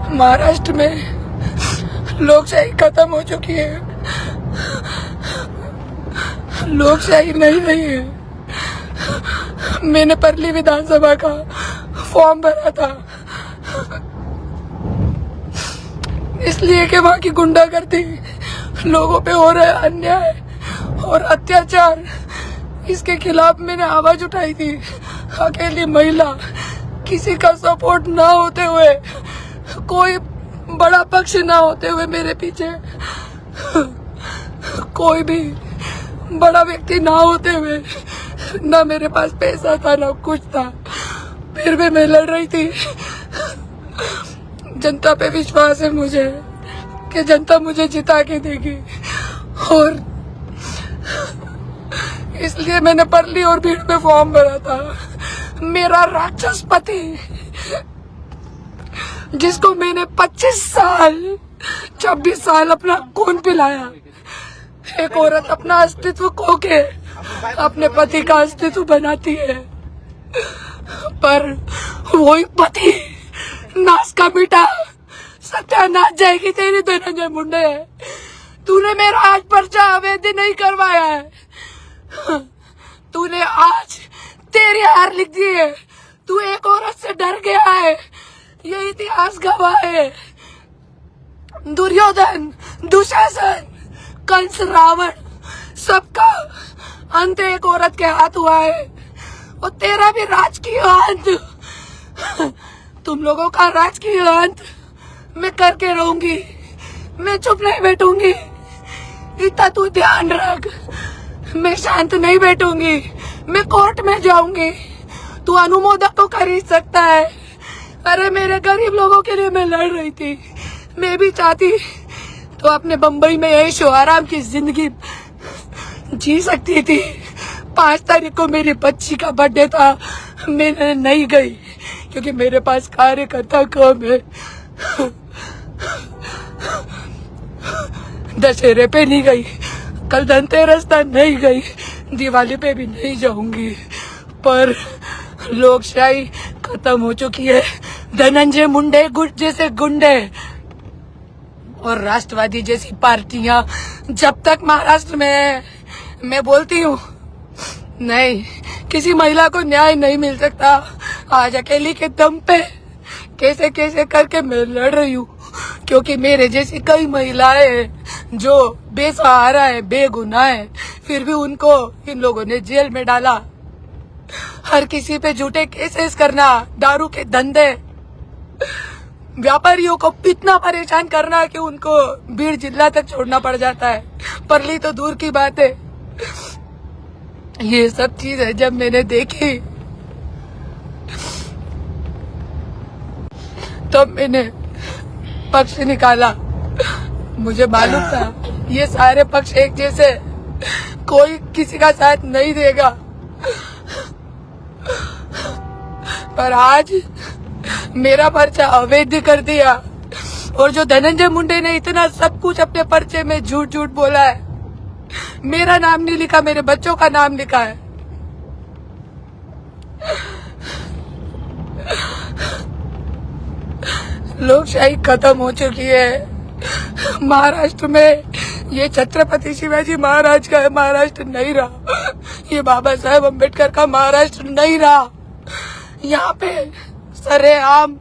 महाराष्ट्र में लोकशाही खत्म हो चुकी है, लोकशाही नहीं रही है। मैंने परली विधानसभा का फॉर्म भरा था इसलिए कि वहाँ की गुंडागर्दी, लोगों पे हो रहा अन्याय और अत्याचार, इसके खिलाफ मैंने आवाज उठाई थी। अकेली महिला, किसी का सपोर्ट ना होते हुए, कोई बड़ा पक्ष ना होते हुए मेरे पीछे, कोई भी बड़ा व्यक्ति ना होते हुए, ना मेरे पास पैसा था ना कुछ था, फिर भी मैं लड़ रही थी। जनता पे विश्वास है मुझे कि जनता मुझे जिता के देगी, और इसलिए मैंने परली और भीड़ में फॉर्म भरा था। मेरा राक्षस पति, जिसको मैंने 25 साल 26 साल अपना खून पिलाया, एक औरत अपना अस्तित्व खो के अपने पति का अस्तित्व बनाती है, पर वही पति नाश का बेटा सत्यानाश जाएगी तेरी धनंजय मुंडे। तूने मेरा आज पर्चा अवैध नहीं करवाया है, तूने आज तेरी हार लिख दी है। तू एक औरत से डर गया है, ये इतिहास गवाह है। दुर्योधन, दुशासन, कंस, रावण, सबका अंत एक औरत के हाथ हुआ है, और तेरा भी राजकीय अंत, तुम लोगों का राजकीय अंत मैं करके रहूंगी। मैं चुप नहीं बैठूंगी, इतना तू ध्यान रख। मैं शांत नहीं बैठूंगी, मैं कोर्ट में जाऊंगी। तू अनुमोदन तो कर ही सकता है। अरे मेरे गरीब लोगों के लिए मैं लड़ रही थी। मैं भी चाहती तो अपने बम्बई में ऐशो आराम की जिंदगी जी सकती थी। 5 तारीख को मेरी बच्ची का बर्थडे था, मैं नहीं गई क्योंकि मेरे पास कार्यकर्ता कम है। दशहरे पे नहीं गई, कल धनतेरस था नहीं गई, दिवाली पे भी नहीं जाऊंगी। पर लोकशाही खत्म हो चुकी है। धनंजय मुंडे जैसे गुंडे और राष्ट्रवादी जैसी पार्टियां जब तक महाराष्ट्र में है, मैं बोलती हूँ नहीं, किसी महिला को न्याय नहीं मिल सकता। आज अकेली के दम पे कैसे कैसे करके मैं लड़ रही हूँ, क्योंकि मेरे जैसी कई महिलाएं जो बेसहारा है, बेगुनाह है, फिर भी उनको इन लोगों ने जेल में डाला। हर किसी पे झूठे केसेस करना, दारू के धंधे, व्यापारियों को इतना परेशान करना कि उनको भीड़ जिला तक छोड़ना पड़ जाता है। परली तो दूर की बात है। ये सब चीजें जब मैंने देखी तब मैंने पक्ष निकाला। मुझे मालूम था ये सारे पक्ष एक जैसे, कोई किसी का साथ नहीं देगा। पर आज मेरा पर्चा अवैध कर दिया, और जो धनंजय मुंडे ने इतना सब कुछ अपने पर्चे में झूठ झूठ बोला है, मेरा नाम नहीं लिखा, मेरे बच्चों का नाम लिखा है। लोकशाही खत्म हो चुकी है। महाराष्ट्र में ये छत्रपति शिवाजी महाराज का महाराष्ट्र नहीं रहा, ये बाबा साहेब अम्बेडकर का महाराष्ट्र नहीं रहा। यहाँ पे सरेआम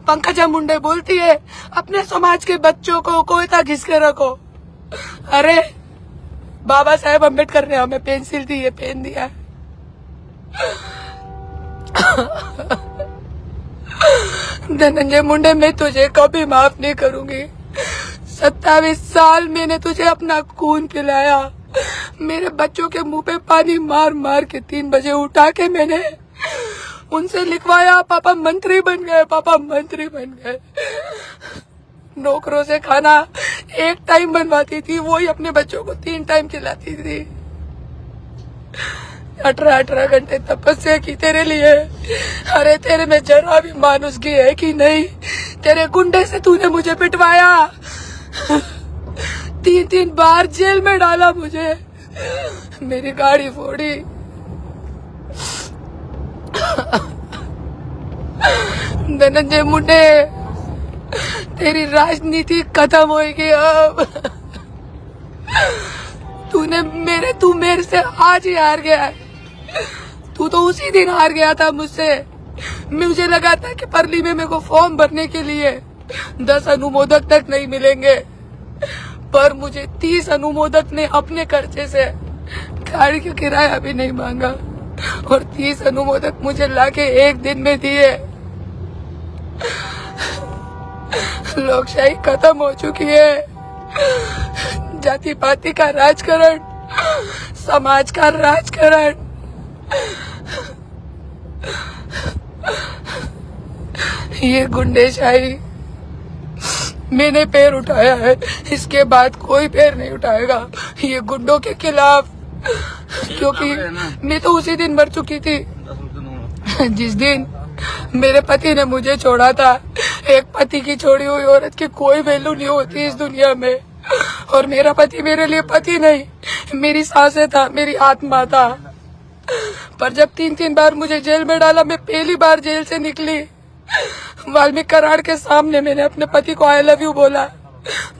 पंकजा मुंडे बोलती है अपने समाज के बच्चों को कोयता घिस के रखो। अरे बाबा साहेब अम्बेडकर ने हमें पेंसिल दी है, पेन दिया है। धनंजय मुंडे, मैं तुझे कभी माफ नहीं करूंगी। 27 साल मैंने तुझे अपना खून पिलाया। मेरे बच्चों के मुंह पे पानी मार मार के 3 बजे उठा के मैंने उनसे लिखवाया, पापा मंत्री बन गए, पापा मंत्री बन गए। नौकरों से खाना एक टाइम बनवाती थी, वही अपने बच्चों को 3 टाइम खिलाती थी। 18 घंटे तपस्या की तेरे लिए। अरे तेरे में जरा भी मानुसगी है कि नहीं? तेरे गुंडे से तूने मुझे पिटवाया, 3 बार जेल में डाला मुझे, मेरी गाड़ी फोड़ी। धनंजय मुंडे, तेरी राजनीति खत्म होगी अब। तू मेरे से आज ही हार गया है। तू तो उसी दिन हार गया था मुझसे। मुझे लगा था कि परली में मेरे को फॉर्म भरने के लिए 10 अनुमोदक तक नहीं मिलेंगे, पर मुझे 30 अनुमोदक ने अपने खर्चे से गाड़ी का किराया भी नहीं मांगा और 30 अनुमोदक मुझे लाके एक दिन में दिए। लोकशाही खत्म हो चुकी है। जाति पाति का राजकारण, समाज का राजकारण, ये गुंडेशाही, मैंने पैर उठाया है, इसके बाद कोई पैर नहीं उठाएगा ये गुंडों के खिलाफ, क्योंकि मैं तो उसी दिन मर चुकी थी जिस दिन मेरे पति ने मुझे छोड़ा था। एक पति की छोड़ी हुई औरत की कोई वैल्यू नहीं होती इस दुनिया में, और मेरा पति मेरे लिए पति नहीं, मेरी सांसें था, मेरी आत्मा था। पर जब 3-3 बार मुझे जेल में डाला, मैं पहली बार जेल से निकली वाल्मीकि कराड़ के सामने मैंने अपने पति को आई लव यू बोला।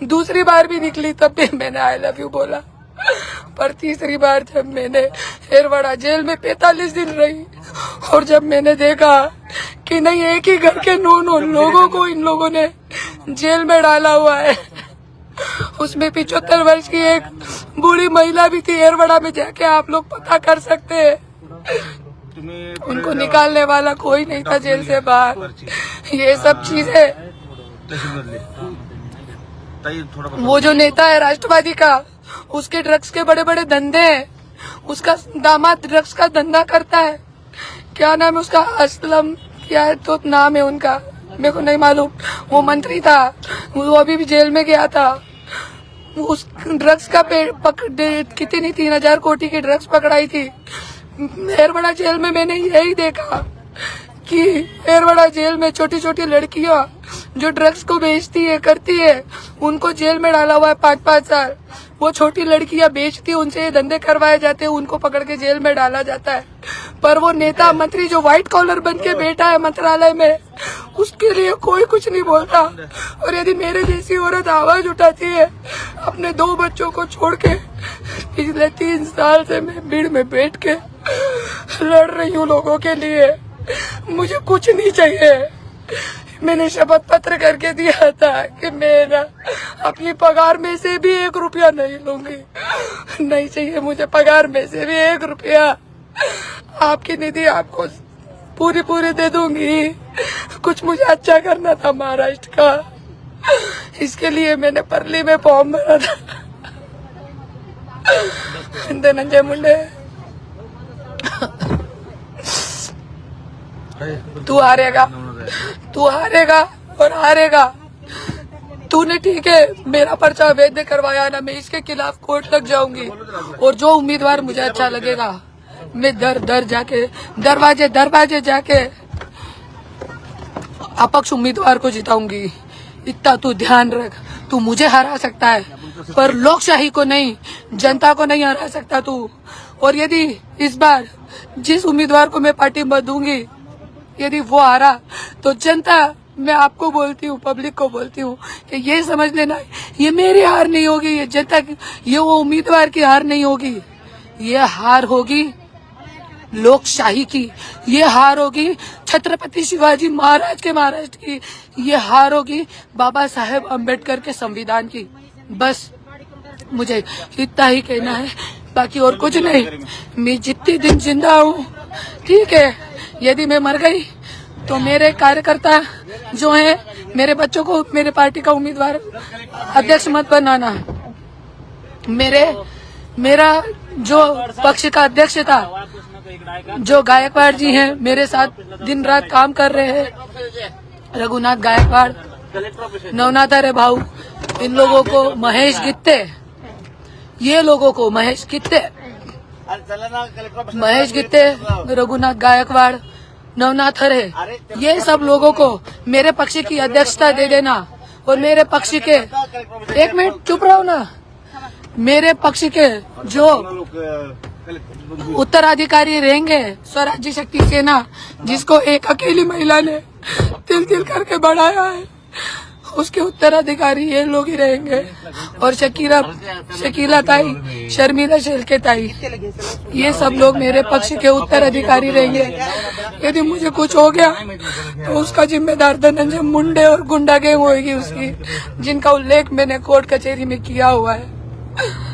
दूसरी बार भी निकली तब भी मैंने आई लव यू बोला, पर तीसरी बार जब मैंने एरवाड़ा जेल में 45 दिन रही और जब मैंने देखा कि नहीं, एक ही घर के 9 लोगों को इन लोगों ने जेल में डाला हुआ है, उसमें 75 वर्ष की एक बूढ़ी महिला भी थी। एरवाड़ा में जाके आप लोग पता कर सकते हैं, उनको निकालने वाला कोई नहीं था जेल से बाहर। ये सब चीजें, वो जो नेता है राष्ट्रवादी का, उसके ड्रग्स के बड़े बड़े धंधे हैं, उसका दामाद ड्रग्स का धंधा करता है। क्या नाम है उसका, असलम क्या है तो नाम है उनका, मेरे को नहीं मालूम। वो मंत्री था, वो अभी भी जेल में गया था। उस ड्रग्स का कितनी 3000 कोटी की ड्रग्स पकड़ाई थी। एरवाड़ा जेल में मैंने यही देखा कि एरवाड़ा जेल में छोटी छोटी लड़कियां जो ड्रग्स को बेचती है, करती है, उनको जेल में डाला हुआ है 5-5 साल। वो छोटी लड़कियां बेचती, उनसे ये धंधे करवाए जाते हैं, उनको पकड़ के जेल में डाला जाता है। पर वो नेता मंत्री जो व्हाइट कॉलर बन के बैठा है मंत्रालय में, उसके लिए कोई कुछ नहीं बोलता। और यदि मेरे जैसी औरत आवाज उठाती है, अपने 2 बच्चों को छोड़ के, पिछले 3 साल से मैं भीड़ में बैठ के लड़ रही हूँ लोगों के लिए, मुझे कुछ नहीं चाहिए। मैंने शपथ पत्र करके दिया था कि मैं अपनी पगार में से भी 1 रुपया नहीं लूंगी, नहीं चाहिए मुझे पगार में से भी 1 रुपया। आपकी निधि आपको पूरी दे दूंगी। कुछ मुझे अच्छा करना था महाराष्ट्र का, इसके लिए मैंने परली में फॉर्म भरा था। धनंजय मुंडे, तू हारेगा और हारेगा। तूने ठीक है मेरा पर्चा वैध करवाया ना, मैं इसके खिलाफ कोर्ट तक जाऊंगी और जो उम्मीदवार मुझे अच्छा लगेगा मैं दरवाजे जाके अपक्ष उम्मीदवार को जिताऊंगी। इतना तू ध्यान रख, तू मुझे हरा सकता है पर लोकशाही को नहीं, जनता को नहीं हरा सकता तू। और यदि इस बार जिस उम्मीदवार को मैं पार्टी मत दूंगी, यदि वो हारा तो जनता, मैं आपको बोलती हूँ, पब्लिक को बोलती हूँ कि ये समझ लेना, ये मेरी हार नहीं होगी, ये जनता की, ये वो उम्मीदवार की हार नहीं होगी, ये हार होगी लोकशाही की, ये हार होगी छत्रपति शिवाजी महाराज के महाराष्ट्र की, ये हार होगी बाबा साहेब अम्बेडकर के संविधान की। बस मुझे इतना ही कहना है, बाकी और कुछ नहीं। मैं जितने दिन जिंदा हूँ, ठीक है, यदि मैं मर गई तो मेरे कार्यकर्ता जो हैं, मेरे बच्चों को मेरे पार्टी का उम्मीदवार अध्यक्ष मत बनाना। मेरा जो पक्ष का अध्यक्ष था, जो गायकवाड़ जी हैं, मेरे साथ दिन रात काम कर रहे हैं, रघुनाथ गायकवाड़, नवनाथ अरे भाऊ, इन लोगों को, महेश गित्ते, ये लोगों को, महेश गित्ते, रघुनाथ गायकवाड़, नवनाथ हरे, ये सब लोगों को मेरे पक्ष की अध्यक्षता दे देना। और मेरे पक्ष के, 1 मिनट चुप रहो ना, मेरे पक्ष के जो उत्तराधिकारी रहेंगे, स्वराज्य शक्ति सेना, जिसको एक अकेली महिला ने तिल करके बढ़ाया है, उसके उत्तराधिकारी ये लोग ही रहेंगे। और शकीला ताई, शर्मिला शेलके ताई, ये सब लोग मेरे पक्ष के उत्तराधिकारी रहेंगे। यदि मुझे कुछ हो गया तो उसका जिम्मेदार धनंजय मुंडे और गुंडा गैंग होगी उसकी, जिनका उल्लेख मैंने कोर्ट कचहरी में किया हुआ है।